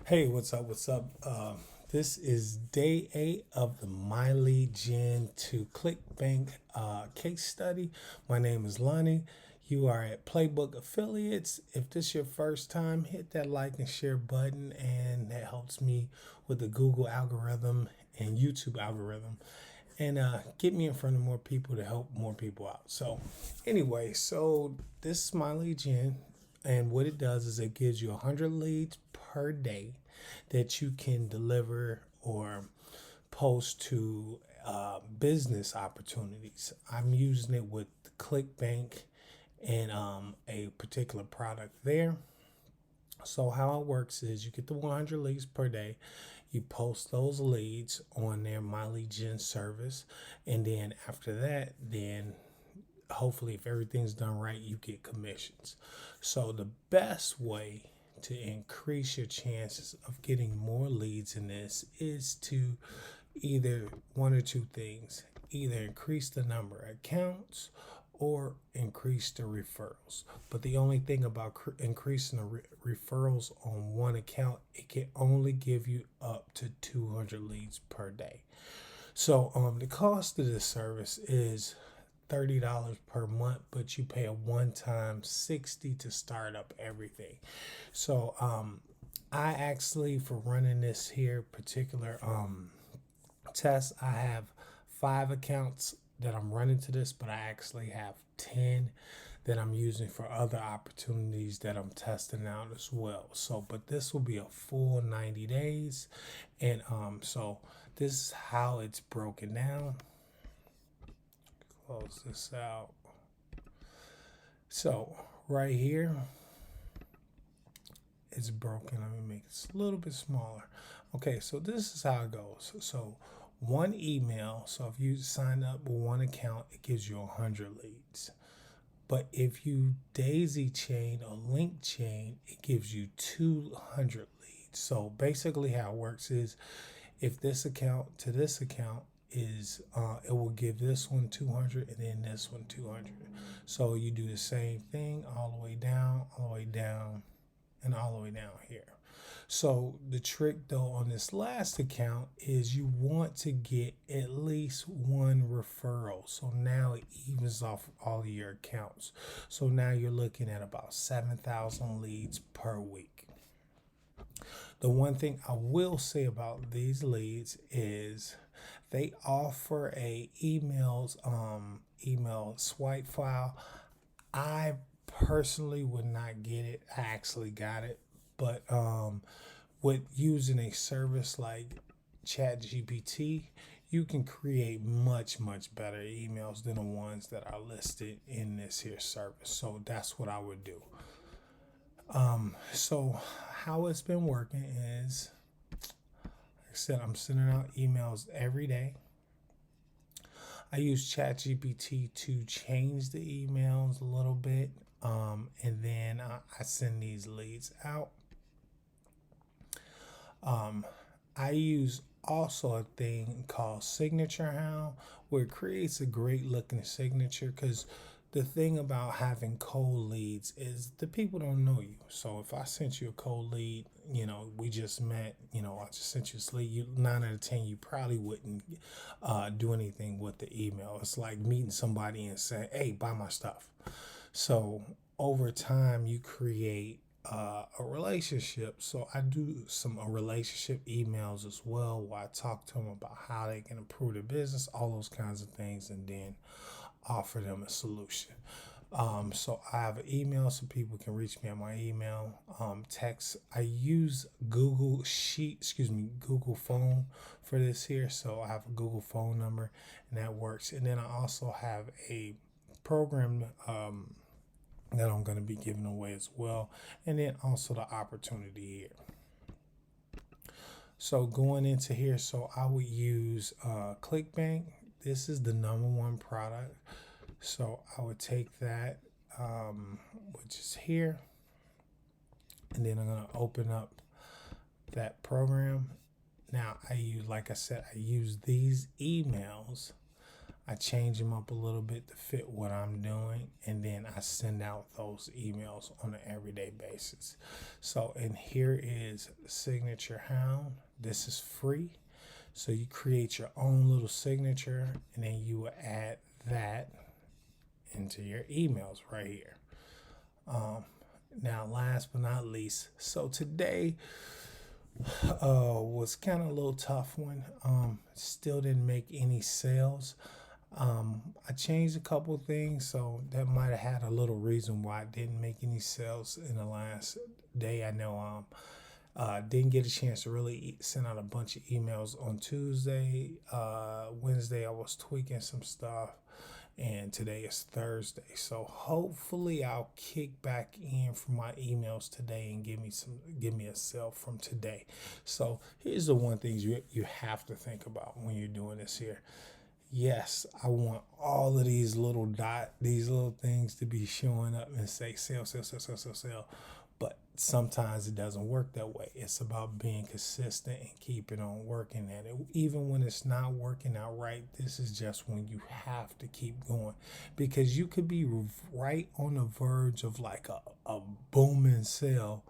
Hey, what's up? What's up? This is day 8 of the MLGs to Clickbank case study. My name is Lonnie. You are at Playbook Affiliates. If this is your first time, hit that like and share button, and that helps me with the Google algorithm and YouTube algorithm, and get me in front of more people to help more people out. So, anyway, this is my lead gen, and what it does is it gives you 100 leads per day that you can deliver or post to business opportunities. I'm using it with ClickBank and a particular product there. So how it works is you get the 100 leads per day. You post those leads on their My Lead Gen service, and then after that, then hopefully if everything's done right, you get commissions. So the best way to increase your chances of getting more leads in this is to either one or two things: either increase the number of accounts or increase the referrals. But the only thing about increasing the referrals on one account, it can only give you up to 200 leads per day. So the cost of this service is $30 per month, but you pay a one-time 60 to start up everything. So I actually, for running this here particular test, I have 5 accounts that I'm running to this, but I actually have 10 that I'm using for other opportunities that I'm testing out as well. So, but this will be a full 90 days. And so this is how it's broken down. Close this out. So right here, it's broken. Let me make it a little bit smaller. Okay, so this is how it goes. So one email. So if you sign up with one account, it gives you 100 leads. But if you daisy chain or link chain, it gives you 200 leads. So basically how it works is if this account to this account is it will give this one 200 and then this one 200. So you do the same thing all the way down, all the way down, and all the way down here. So the trick though on this last account is you want to get at least one referral. So now it evens off all of your accounts. So now you're looking at about 7,000 leads per week. The one thing I will say about these leads is they offer a email swipe file. I personally would not get it. I actually got it, but with using a service like ChatGPT, you can create much better emails than the ones that are listed in this here service. So that's what I would do. So how it's been working is, like I said, I'm sending out emails every day. I use ChatGPT to change the emails a little bit, and then I send these leads out. I use also a thing called Signature Hound, where it creates a great looking signature, because the thing about having cold leads is the people don't know you. So if I sent you a cold lead, we just met, I just sent you a lead, 9 out of 10, you probably wouldn't do anything with the email. It's like meeting somebody and saying, hey, buy my stuff. So over time, you create a relationship. So I do some relationship emails as well, where I talk to them about how they can improve their business, all those kinds of things, and then offer them a solution. So I have an email so people can reach me at my email. Text. I use Google Phone for this here. So I have a Google phone number, and that works. And then I also have a program that I'm going to be giving away as well, and then also the opportunity here. So going into here, so I would use ClickBank. This is the #1 product. So I would take that, which is here, and then I'm going to open up that program. Now I use, like I said, I use these emails. I change them up a little bit to fit what I'm doing, and then I send out those emails on an everyday basis. So, and here is Signature Hound. This is free. So you create your own little signature, and then you will add that into your emails right here. Now, last but not least, so today was kind of a little tough one. Still didn't make any sales. I changed a couple things, so that might have had a little reason why I didn't make any sales in the last day. I know didn't get a chance to really send out a bunch of emails on Tuesday. Wednesday I was tweaking some stuff, and today is Thursday. So hopefully I'll kick back in for my emails today and give me a sale from today. So here's the one thing you have to think about when you're doing this here. Yes, I want all of these little things to be showing up and say sale, sale, sale, sale, sale, sale. But sometimes it doesn't work that way. It's about being consistent and keeping on working at it. Even when it's not working out right, this is just when you have to keep going, because you could be right on the verge of like a booming sale,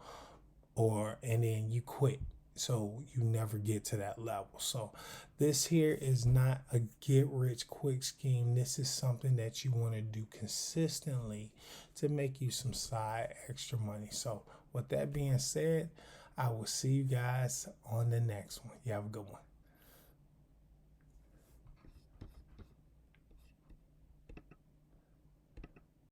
and then you quit. So you never get to that level. So this here is not a get rich quick scheme. This is something that you want to do consistently to make you some side extra money. So with that being said, I will see you guys on the next one. You have a good one.